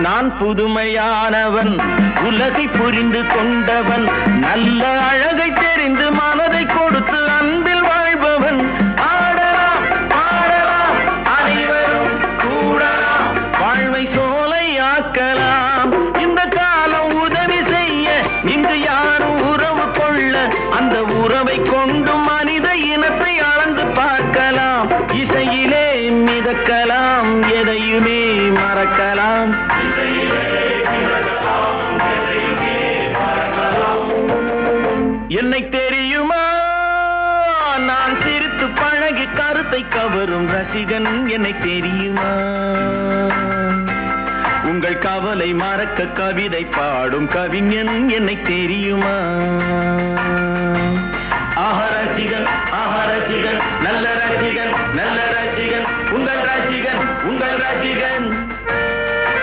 நான் புதுமையானவன், உலகை புரிந்து கொண்டவன், நல்ல அழகை தெரிந்து மனதை கொடுத்து அன்பில் வாழ்பவன். ஆடலாம் பாடலாம் அனைவரும் கூடலாம், வாழ்வை சோலையாக்கலாம். இந்த காலம் உதவி செய்ய இங்கு யாரும் உறவு கொள்ள, அந்த உறவை கொண்டு மனித இனத்தை அளந்து பார்க்கலாம். இசையிலே மிதக்கலாம், எதையுமே மறக்கலாம். என்னை தெரியுமா, நான் சிரித்து பழகி கருத்தை கவரும் ரசிகன். என்னை தெரியுமா, உங்கள் கவலை மறக்க கவிதை பாடும் கவிஞன். என்னை தெரியுமா, ரசிகன் ரசிகன், நல்ல ரசிகன் நல்ல ரசிகன், உங்கள் ரசிகன் உங்கள் ரசிகன்.